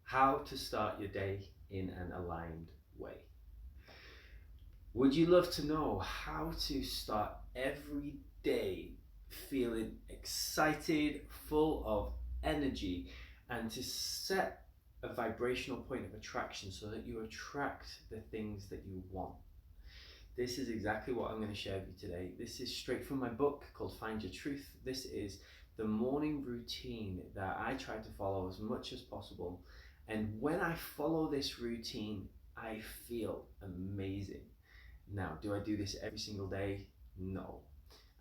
how to start your day in an aligned way. Would you love to know how to start every day feeling excited, full of energy, and to set a vibrational point of attraction so that you attract the things that you want? This is exactly what I'm going to share with you today. This is straight from my book called Find Your Truth. This is the morning routine that I try to follow as much as possible. And when I follow this routine, I feel amazing. Now, do I do this every single day? No.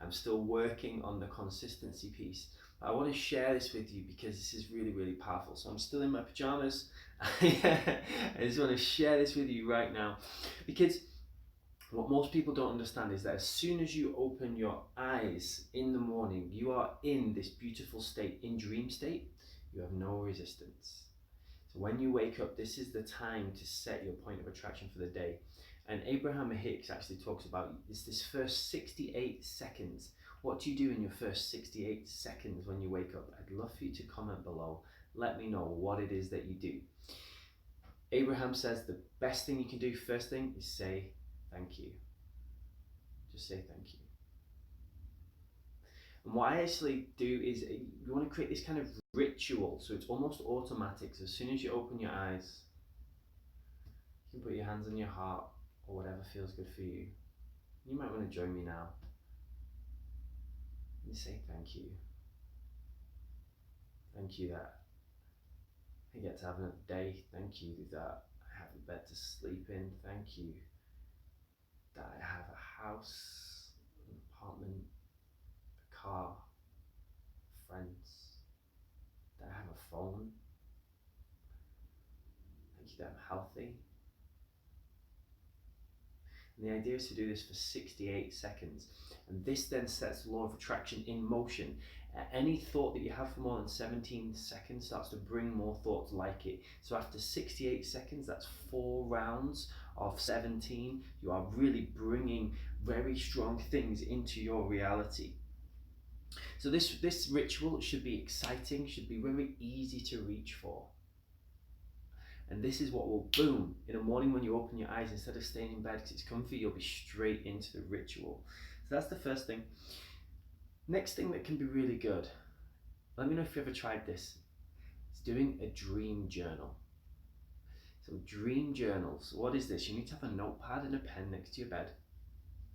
I'm still working on the consistency piece. I want to share this with you because this is really, really powerful. So I'm still in my pajamas. I just want to share this with you right now because what most people don't understand is that as soon as you open your eyes in the morning, you are in this beautiful state, in dream state. You have no resistance. So when you wake up, this is the time to set your point of attraction for the day. And Abraham Hicks actually talks about this first 68 seconds. What do you do in your first 68 seconds when you wake up? I'd love for you to comment below. Let me know what it is that you do. Abraham says the best thing you can do first thing is say thank you. Just say thank you. And what I actually do is you want to create this kind of ritual so it's almost automatic. So as soon as you open your eyes, you can put your hands on your heart or whatever feels good for you. You might want to join me now and say thank you. Thank you that I get to have another day. Thank you that I have a bed to sleep in. Thank you that I have a house, an apartment, a car, friends, that I have a phone. Thank you that I'm healthy. And the idea is to do this for 68 seconds. And this then sets the law of attraction in motion. Any thought that you have for more than 17 seconds starts to bring more thoughts like it. So after 68 seconds, that's 4 rounds of 17. You are really bringing very strong things into your reality. So this ritual should be exciting, should be very easy to reach for. And this is what will, boom, in the morning when you open your eyes, instead of staying in bed because it's comfy, you'll be straight into the ritual. So that's the first thing. Next thing that can be really good, let me know if you ever tried this. It's doing a dream journal. So dream journals, what is this? You need to have a notepad and a pen next to your bed.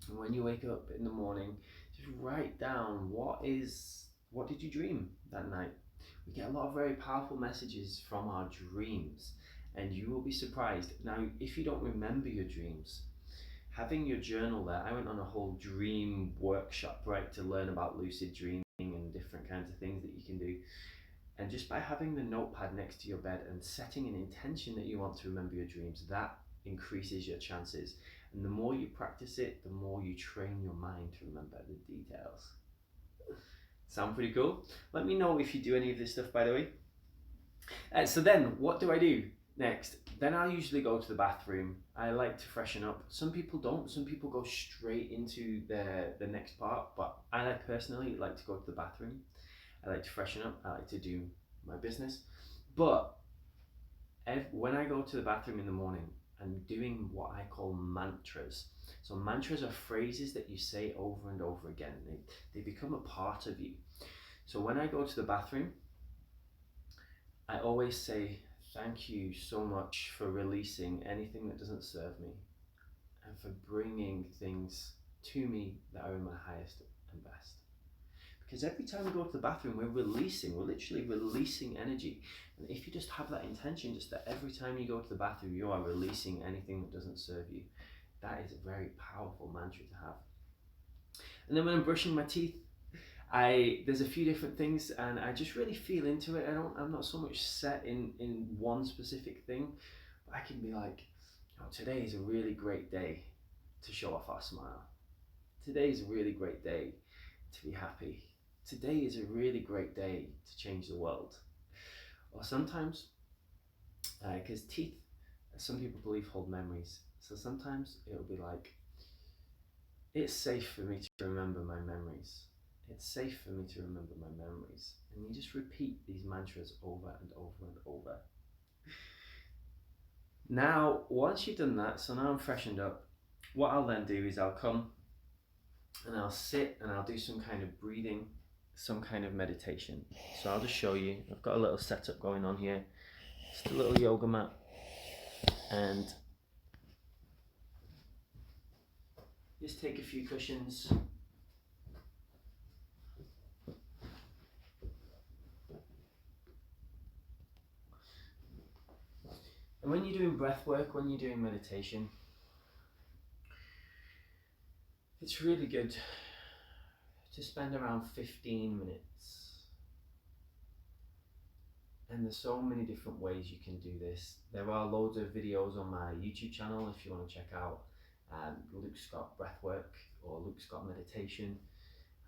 And when you wake up in the morning, just write down what did you dream that night? We get a lot of very powerful messages from our dreams. And you will be surprised. Now, if you don't remember your dreams, having your journal there, I went on a whole dream workshop, right, to learn about lucid dreaming and different kinds of things that you can do. And just by having the notepad next to your bed and setting an intention that you want to remember your dreams, that increases your chances. And the more you practice it, the more you train your mind to remember the details. Sound pretty cool? Let me know if you do any of this stuff, by the way. So then, what do I do next? Then I'll usually go to the bathroom. I like to freshen up. Some people don't. Some people go straight into the next part, but I personally like to go to the bathroom. I like to freshen up. I like to do my business. But when I go to the bathroom in the morning, I'm doing what I call mantras. So mantras are phrases that you say over and over again. They become a part of you. So when I go to the bathroom, I always say, thank you so much for releasing anything that doesn't serve me and for bringing things to me that are in my highest and best. Because every time we go to the bathroom, we're literally releasing energy. And if you just have that intention, just that every time you go to the bathroom, you are releasing anything that doesn't serve you, that is a very powerful mantra to have. And then when I'm brushing my teeth, there's a few different things and I just really feel into it. I'm not so much set in one specific thing, but I can be like, oh, today is a really great day to show off our smile. Today is a really great day to be happy. Today is a really great day to change the world. Or sometimes, because teeth, some people believe hold memories. So sometimes it'll be like, it's safe for me to remember my memories. It's safe for me to remember my memories. And you just repeat these mantras over and over and over. Now, once you've done that, so now I'm freshened up, what I'll then do is I'll come and I'll sit and I'll do some kind of breathing, some kind of meditation. So I'll just show you. I've got a little setup going on here. Just a little yoga mat, and just take a few cushions. And when you're doing breath work, when you're doing meditation, it's really good to spend around 15 minutes. And there's so many different ways you can do this. There are loads of videos on my YouTube channel if you want to check out Luke Scott Breathwork or Luke Scott Meditation.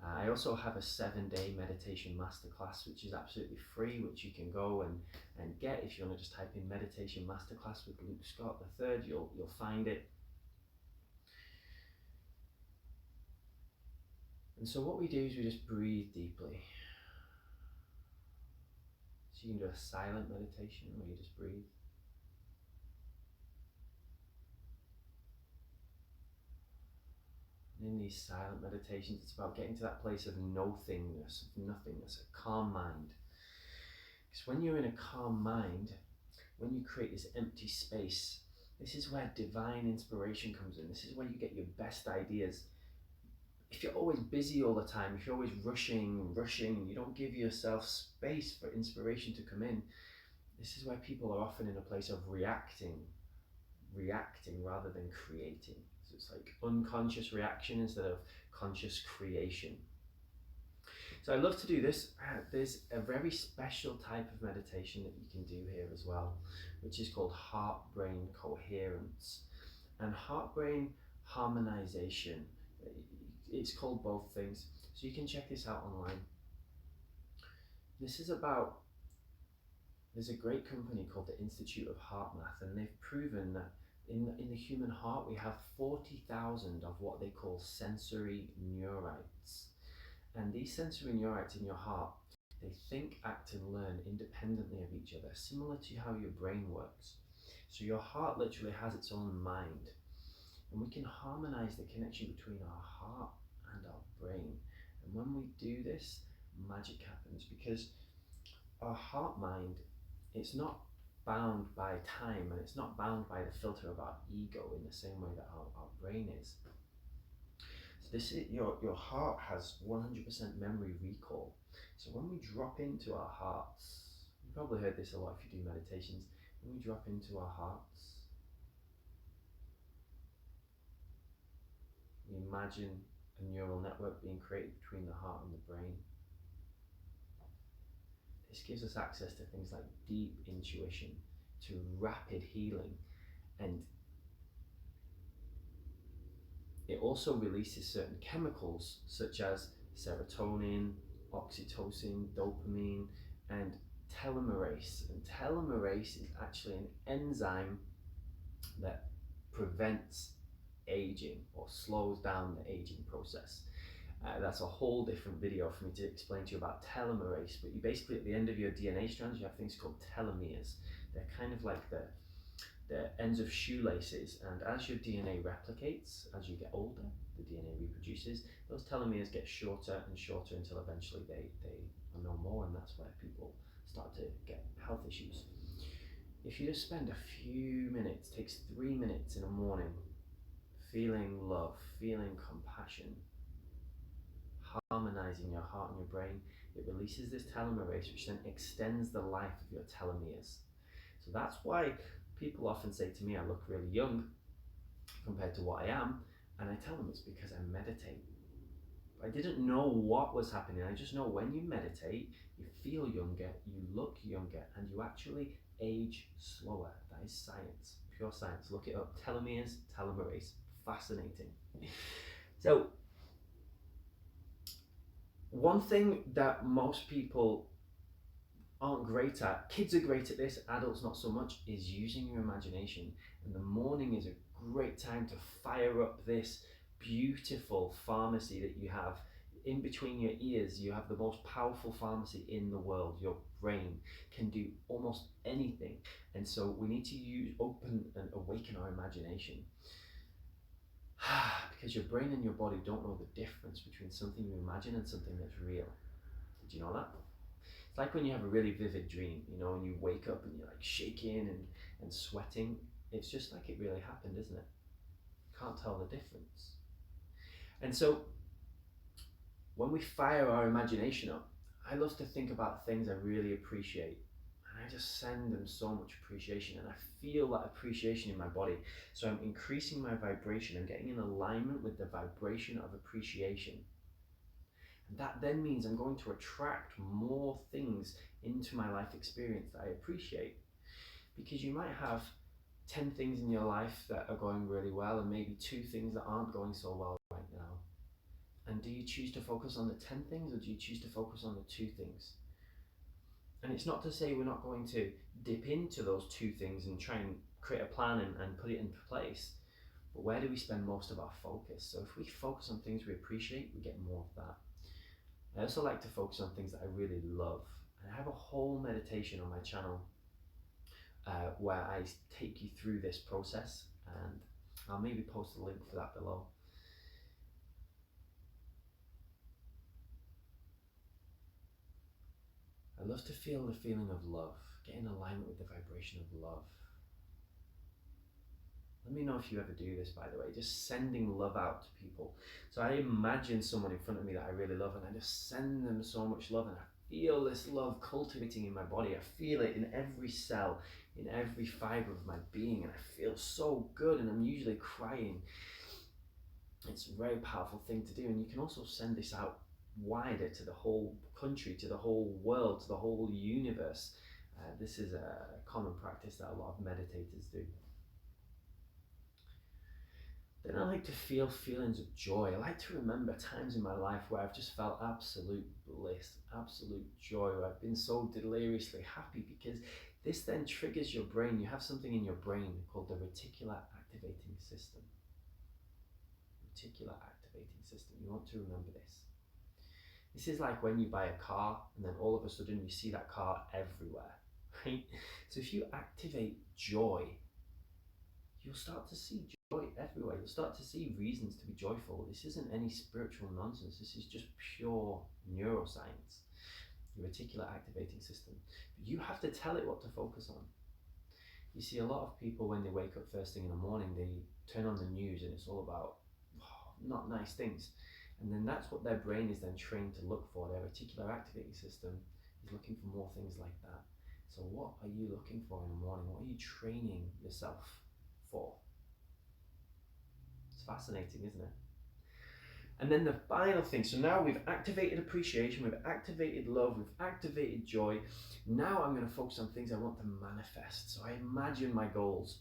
I also have a 7-day meditation masterclass, which is absolutely free, which you can go and get if you want to just type in meditation masterclass with Luke Scott the third, you'll find it. And so what we do is we just breathe deeply. So you can do a silent meditation where you just breathe. And in these silent meditations, it's about getting to that place of nothingness, of nothingness, a calm mind. Because when you're in a calm mind, when you create this empty space, this is where divine inspiration comes in. This is where you get your best ideas. If you're always busy all the time, if you're always rushing, you don't give yourself space for inspiration to come in, this is where people are often in a place of reacting rather than creating. So it's like unconscious reaction instead of conscious creation. So I love to do this. There's a very special type of meditation that you can do here as well, which is called heart-brain coherence and heart-brain harmonization. It's called both things. So you can check this out online. This is about, there's a great company called the Institute of Heart Math, and they've proven that in the human heart we have 40,000 of what they call sensory neurites. And these sensory neurites in your heart, they think, act and learn independently of each other, similar to how your brain works. So your heart literally has its own mind. And we can harmonize the connection between our heart and our brain. And when we do this, magic happens, because our heart mind, it's not bound by time, and it's not bound by the filter of our ego in the same way that our brain is. So this is, your heart has 100% memory recall. So when we drop into our hearts, you've probably heard this a lot if you do meditations, when we drop into our hearts, we imagine a neural network being created between the heart and the brain. This gives us access to things like deep intuition, to rapid healing, and it also releases certain chemicals such as serotonin, oxytocin, dopamine, and telomerase. And telomerase is actually an enzyme that prevents aging or slows down the aging process. That's a whole different video for me to explain to you about telomerase, but you basically, at the end of your DNA strands, you have things called telomeres. They're kind of like the ends of shoelaces, and as your DNA replicates, as you get older, the DNA reproduces, those telomeres get shorter and shorter until eventually they are no more, and that's where people start to get health issues. If you just spend a few minutes, takes 3 minutes in the morning, feeling love, feeling compassion, harmonizing your heart and your brain, it releases this telomerase, which then extends the life of your telomeres. So that's why people often say to me, I look really young compared to what I am, and I tell them it's because I meditate. I didn't know what was happening. I just know when you meditate, you feel younger, you look younger, and you actually age slower. That is science, pure science. Look it up. Telomeres, telomerase. Fascinating. So, one thing that most people aren't great at, kids are great at this, adults not so much, is using your imagination. And the morning is a great time to fire up this beautiful pharmacy that you have. in between your ears, you have the most powerful pharmacy in the world. Your brain can do almost anything. And so we need to open and awaken our imagination. Because your brain and your body don't know the difference between something you imagine and something that's real. Did you know that? It's like when you have a really vivid dream, you know, and you wake up and you're like shaking and sweating. It's just like it really happened, isn't it? Can't tell the difference. And so when we fire our imagination up, I love to think about things I really appreciate. And I just send them so much appreciation, and I feel that appreciation in my body. So I'm increasing my vibration. I'm getting in alignment with the vibration of appreciation. And that then means I'm going to attract more things into my life experience that I appreciate. Because you might have 10 things in your life that are going really well, and maybe 2 things that aren't going so well right now. And do you choose to focus on the 10 things, or do you choose to focus on the 2 things? And it's not to say we're not going to dip into those 2 things and try and create a plan and put it into place. But where do we spend most of our focus? So if we focus on things we appreciate, we get more of that. I also like to focus on things that I really love. And I have a whole meditation on my channel where I take you through this process, and I'll maybe post a link for that below. I love to feel the feeling of love, get in alignment with the vibration of love. Let me know if you ever do this, by the way, just sending love out to people. So I imagine someone in front of me that I really love, and I just send them so much love, and I feel this love cultivating in my body. I feel it in every cell, in every fiber of my being, and I feel so good, and I'm usually crying. It's a very powerful thing to do, and you can also send this out wider to the whole country, to the whole world, to the whole universe. This is a common practice that a lot of meditators do. Then I like to feel feelings of joy. I like to remember times in my life where I've just felt absolute bliss, absolute joy, where I've been so deliriously happy, because this then triggers your brain. You have something in your brain called the reticular activating system. Reticular activating system. You want to remember this. This is like when you buy a car and then all of a sudden you see that car everywhere, right? So if you activate joy, you'll start to see joy everywhere. You'll start to see reasons to be joyful. This isn't any spiritual nonsense. This is just pure neuroscience, your reticular activating system. But you have to tell it what to focus on. You see, a lot of people, when they wake up first thing in the morning, they turn on the news and it's all about not nice things. And then that's what their brain is then trained to look for. Their reticular activating system is looking for more things like that. So what are you looking for in the morning? What are you training yourself for? It's fascinating, isn't it? And then the final thing, so now we've activated appreciation, we've activated love, we've activated joy. Now I'm going to focus on things I want to manifest. So I imagine my goals.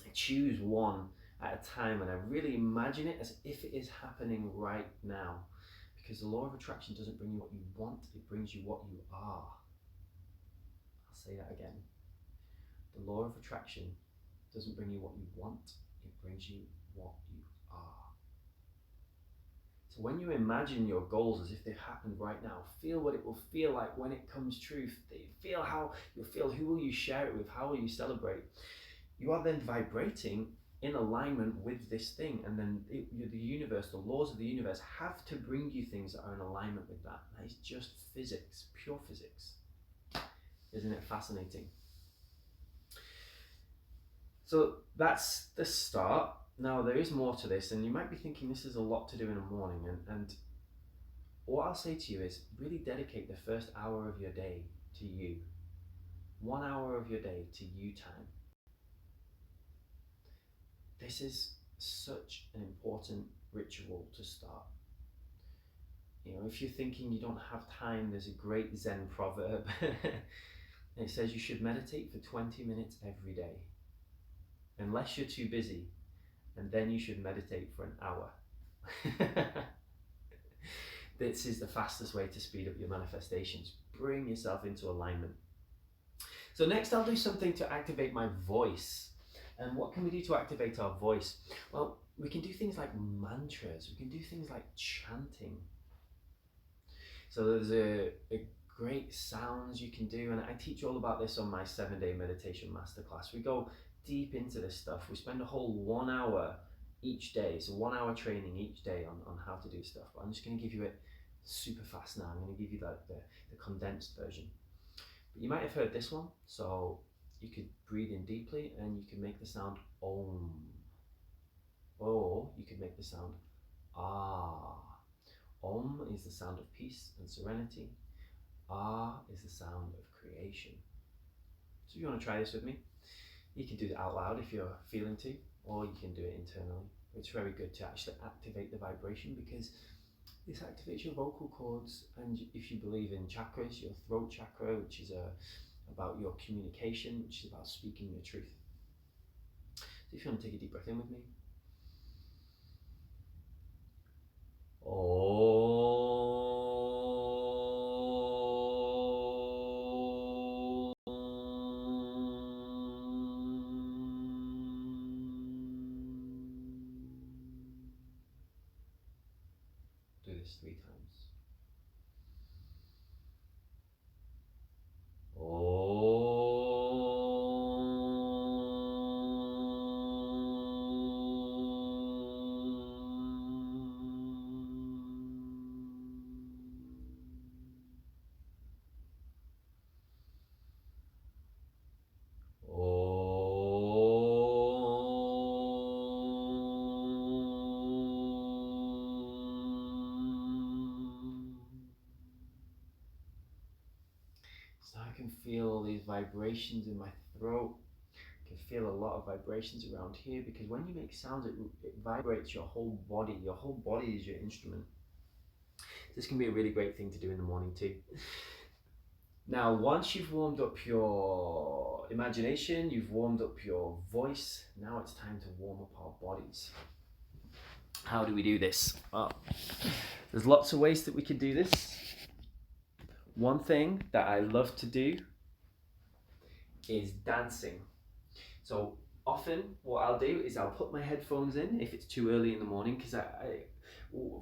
I choose one at a time, and I really imagine it as if it is happening right now. Because the law of attraction doesn't bring you what you want, it brings you what you are. I'll say that again. The law of attraction doesn't bring you what you want, it brings you what you are. So when you imagine your goals as if they've happened right now, feel what it will feel like when it comes true. Feel how you'll feel. Who will you share it with? How will you celebrate? You are then vibrating in alignment with this thing, and then the universe, the laws of the universe have to bring you things that are in alignment with that. That is just physics, pure physics. Isn't it fascinating? So that's the start. Now there is more to this, and you might be thinking this is a lot to do in the morning, and what I'll say to you is really dedicate the first hour of your day to you. 1 hour of your day to you time. This is such an important ritual to start. You know, if you're thinking you don't have time, there's a great Zen proverb. It says you should meditate for 20 minutes every day, unless you're too busy, and then you should meditate for an hour. This is the fastest way to speed up your manifestations. Bring yourself into alignment. So next I'll do something to activate my voice. And what can we do to activate our voice? Well, we can do things like mantras, we can do things like chanting. So there's a great sounds you can do, and I teach all about this on my 7-day meditation masterclass. We go deep into this stuff. We spend a whole 1 hour each day, so 1 hour training each day on how to do stuff. But I'm just going to give you it super fast now. I'm going to give you the condensed version. But you might have heard this one, so you could breathe in deeply and you can make the sound Om, or you could make the sound Ah. Om is the sound of peace and serenity. Ah is the sound of creation. So if you want to try this with me, you can do it out loud if you're feeling to, or you can do it internally. It's very good to actually activate the vibration, because this activates your vocal cords, and if you believe in chakras, your throat chakra, which is about your communication, which is about speaking your truth. So if you want to take a deep breath in with me. Do this 3 times. So I can feel all these vibrations in my throat. I can feel a lot of vibrations around here, because when you make sounds, it vibrates your whole body. Your whole body is your instrument. This can be a really great thing to do in the morning too. Now, once you've warmed up your imagination, you've warmed up your voice, now it's time to warm up our bodies. How do we do this? Well, there's lots of ways that we can do this. One thing that I love to do is dancing. So often what I'll do is I'll put my headphones in if it's too early in the morning, because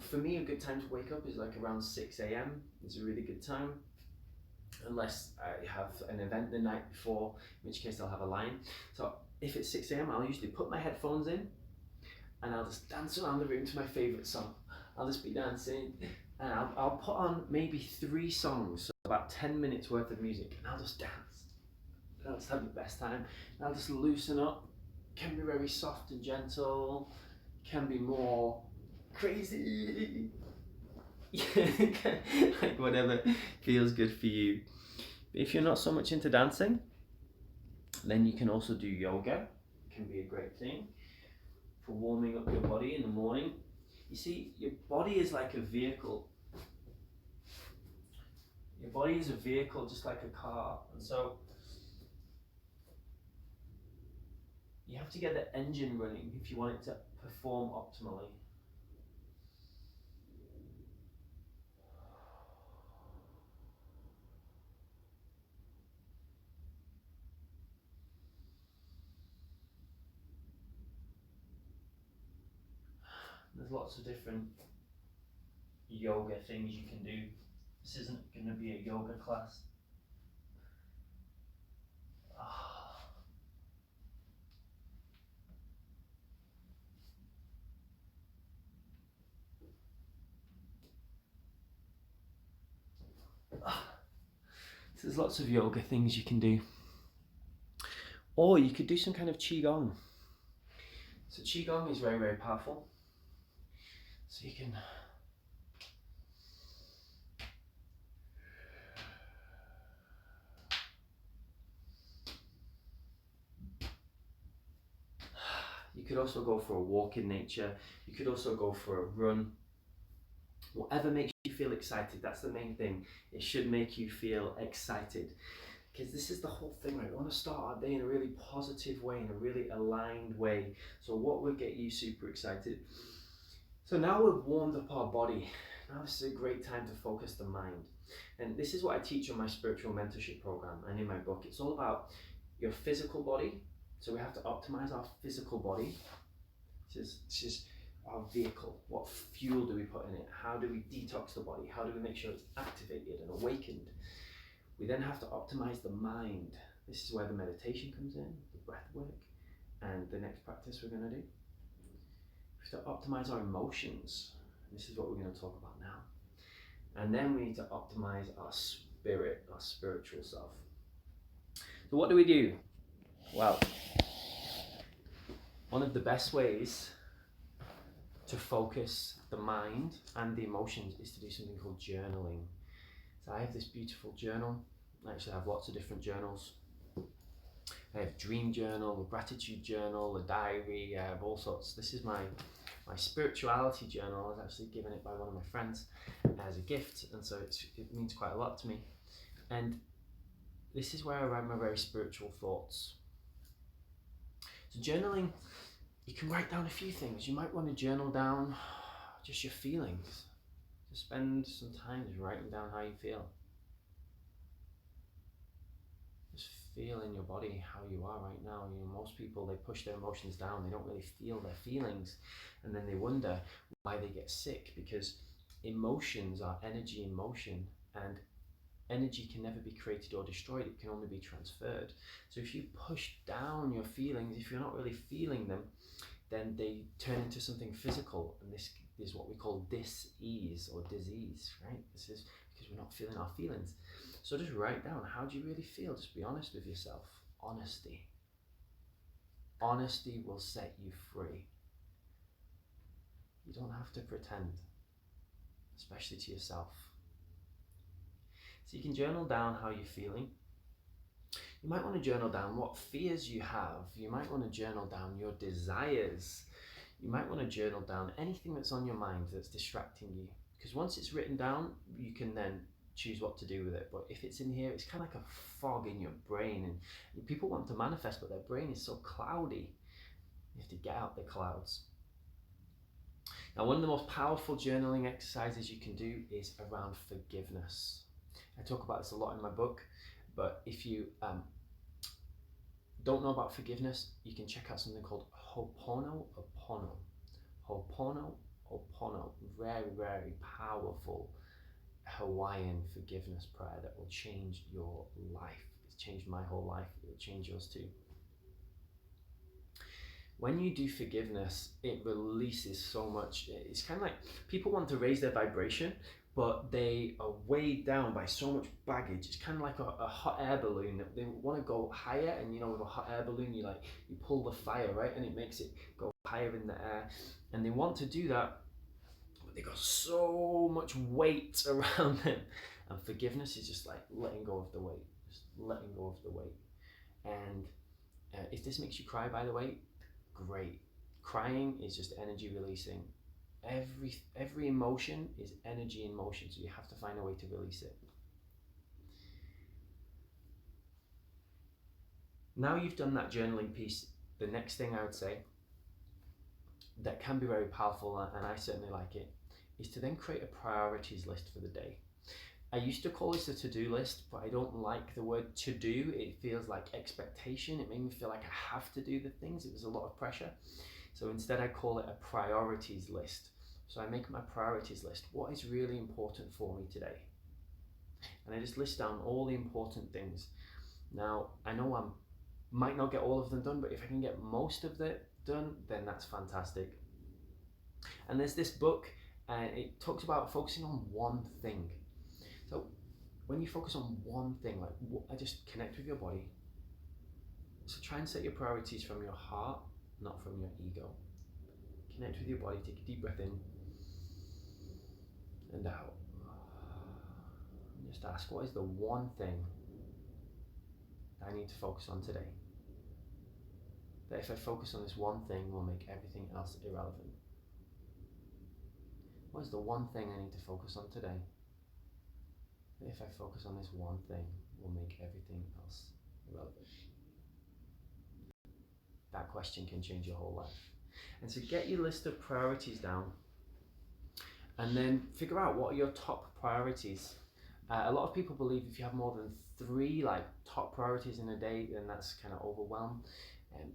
for me a good time to wake up is like around 6 a.m. It's a really good time, unless I have an event the night before, in which case I'll have a line. So if it's 6 a.m. I'll usually put my headphones in and I'll just dance around the room to my favourite song. I'll just be dancing, and I'll put on maybe 3 songs, so about 10 minutes worth of music, and I'll just dance. And I'll just have the best time. And I'll just loosen up. Can be very soft and gentle, can be more crazy. Like whatever feels good for you. If you're not so much into dancing, then you can also do yoga. It can be a great thing for warming up your body in the morning. You see, your body is like a vehicle. Your body is a vehicle, just like a car, and so you have to get the engine running if you want it to perform optimally. There's lots of different yoga things you can do. This isn't going to be a yoga class. So there's lots of yoga things you can do. Or you could do some kind of Qigong. So Qigong is very, very powerful. So you can could also go for a walk in nature. You could also go for a run. Whatever makes you feel excited, that's the main thing. It should make you feel excited. Because this is the whole thing, right? We want to start our day in a really positive way, in a really aligned way. So what will get you super excited? So now we've warmed up our body. Now this is a great time to focus the mind. And this is what I teach on my spiritual mentorship program and in my book. It's all about your physical body. So we have to optimize our physical body. This is our vehicle. What fuel do we put in it? How do we detox the body? How do we make sure it's activated and awakened? We then have to optimize the mind. This is where the meditation comes in, the breath work, and the next practice we're going to do. We have to optimize our emotions. This is what we're going to talk about now. And then we need to optimize our spirit, our spiritual self. So what do we do? Well, one of the best ways to focus the mind and the emotions is to do something called journaling. So I have this beautiful journal. I actually have lots of different journals. I have dream journal, a gratitude journal, a diary, I have all sorts. This is my spirituality journal. I was actually given it by one of my friends as a gift, and so it means quite a lot to me. And this is where I write my very spiritual thoughts. So journaling, you can write down a few things. You might want to journal down just your feelings. Just spend some time just writing down how you feel. Just feel in your body how you are right now. You know, most people, they push their emotions down. They don't really feel their feelings. And then they wonder why they get sick, because emotions are energy in motion, and energy can never be created or destroyed. It can only be transferred. So if you push down your feelings, if you're not really feeling them, then they turn into something physical. And this is what we call dis-ease or disease, right? This is because we're not feeling our feelings. So just write down, how do you really feel? Just be honest with yourself. Honesty. Honesty will set you free. You don't have to pretend, especially to yourself. So you can journal down how you're feeling. You might want to journal down what fears you have. You might want to journal down your desires. You might want to journal down anything that's on your mind that's distracting you. Because once it's written down, you can then choose what to do with it. But if it's in here, it's kind of like a fog in your brain. And people want to manifest, but their brain is so cloudy. You have to get out the clouds. Now, one of the most powerful journaling exercises you can do is around forgiveness. I talk about this a lot in my book, but if you don't know about forgiveness, you can check out something called Ho'oponopono. Ho'oponopono, very, very powerful Hawaiian forgiveness prayer that will change your life. It's changed my whole life. It will change yours too. When you do forgiveness, it releases so much. It's kind of like people want to raise their vibration, but they are weighed down by so much baggage. It's kind of like a hot air balloon. They want to go higher, and you know, with a hot air balloon, you pull the fire, right, and it makes it go higher in the air. And they want to do that, but they got so much weight around them. And forgiveness is just like letting go of the weight, just letting go of the weight. And if this makes you cry, by the way, great. Crying is just energy releasing. Every emotion is energy in motion, so you have to find a way to release it. Now you've done that journaling piece, the next thing I would say that can be very powerful, and I certainly like it, is to then create a priorities list for the day. I used to call this a to-do list, but I don't like the word to-do. It feels like expectation. It made me feel like I have to do the things. It was a lot of pressure. So instead I call it a priorities list. So I make my priorities list. What is really important for me today? And I just list down all the important things. Now, I know I might not get all of them done, but if I can get most of it done, then that's fantastic. And there's this book, and it talks about focusing on one thing. So when you focus on one thing, I just connect with your body. So try and set your priorities from your heart, not from your ego. Connect with your body, take a deep breath in and out. And just ask, what is the one thing that I need to focus on today? That if I focus on this one thing, will make everything else irrelevant. What is the one thing I need to focus on today? That if I focus on this one thing, will make everything else irrelevant. That question can change your whole life. And so get your list of priorities down, and then figure out what are your top priorities. A lot of people believe if you have more than 3 top priorities in a day, then that's kind of overwhelmed.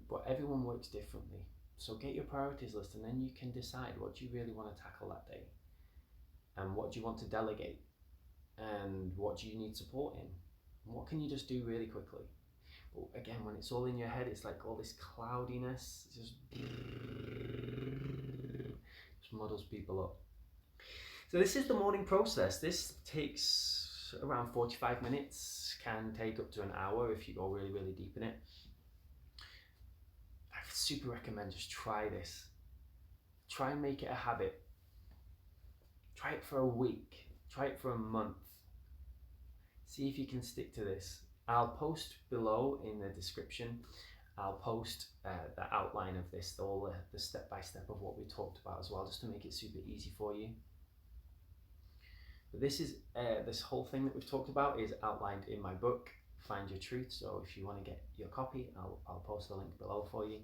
But everyone works differently. So get your priorities list, and then you can decide what do you really want to tackle that day, and what do you want to delegate, and what do you need support in, and what can you just do really quickly. But again, when it's all in your head, it's like all this cloudiness just muddles people up. So this is the morning process. This takes around 45 minutes, can take up to an hour if you go really, really deep in it. I super recommend just try this. Try and make it a habit. Try it for a week. Try it for a month. See if you can stick to this. I'll post below in the description, I'll post the outline of this, all the step-by-step of what we talked about as well, just to make it super easy for you. But this is this whole thing that we've talked about is outlined in my book, Find Your Truth. So if you want to get your copy, I'll post the link below for you.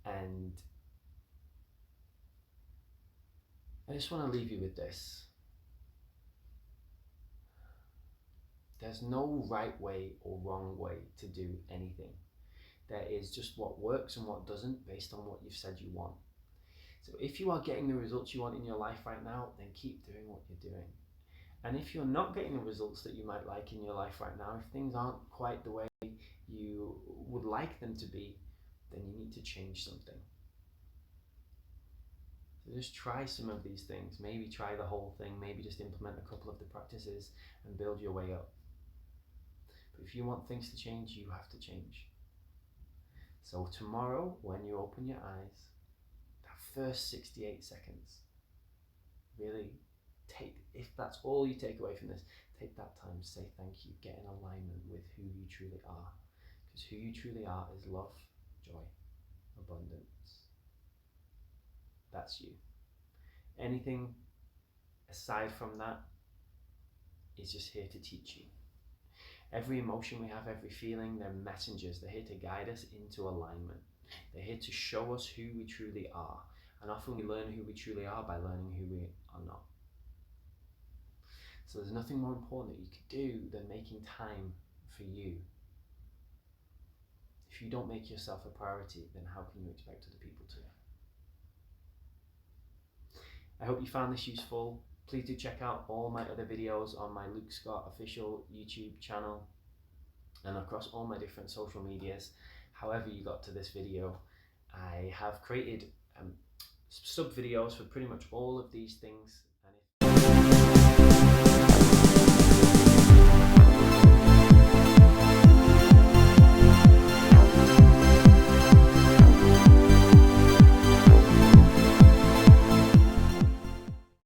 And I just want to leave you with this. There's no right way or wrong way to do anything. There is just what works and what doesn't based on what you've said you want. So if you are getting the results you want in your life right now, then keep doing what you're doing. And if you're not getting the results that you might like in your life right now, if things aren't quite the way you would like them to be, then you need to change something. So just try some of these things. Maybe try the whole thing, maybe just implement a couple of the practices and build your way up. But if you want things to change, you have to change. So tomorrow, when you open your eyes, that first 68 seconds, really if that's all you take away from this, take that time to say thank you, get in alignment with who you truly are. Because who you truly are is love, joy, abundance. That's you. Anything aside from that is just here to teach you. Every emotion we have, every feeling, they're messengers. They're here to guide us into alignment. They're here to show us who we truly are. And often we learn who we truly are by learning who we are not. So there's nothing more important that you could do than making time for you. If you don't make yourself a priority, then how can you expect other people to? I hope you found this useful. Please do check out all my other videos on my Luke Scott official YouTube channel and across all my different social medias. However you got to this video, I have created sub videos for pretty much all of these things.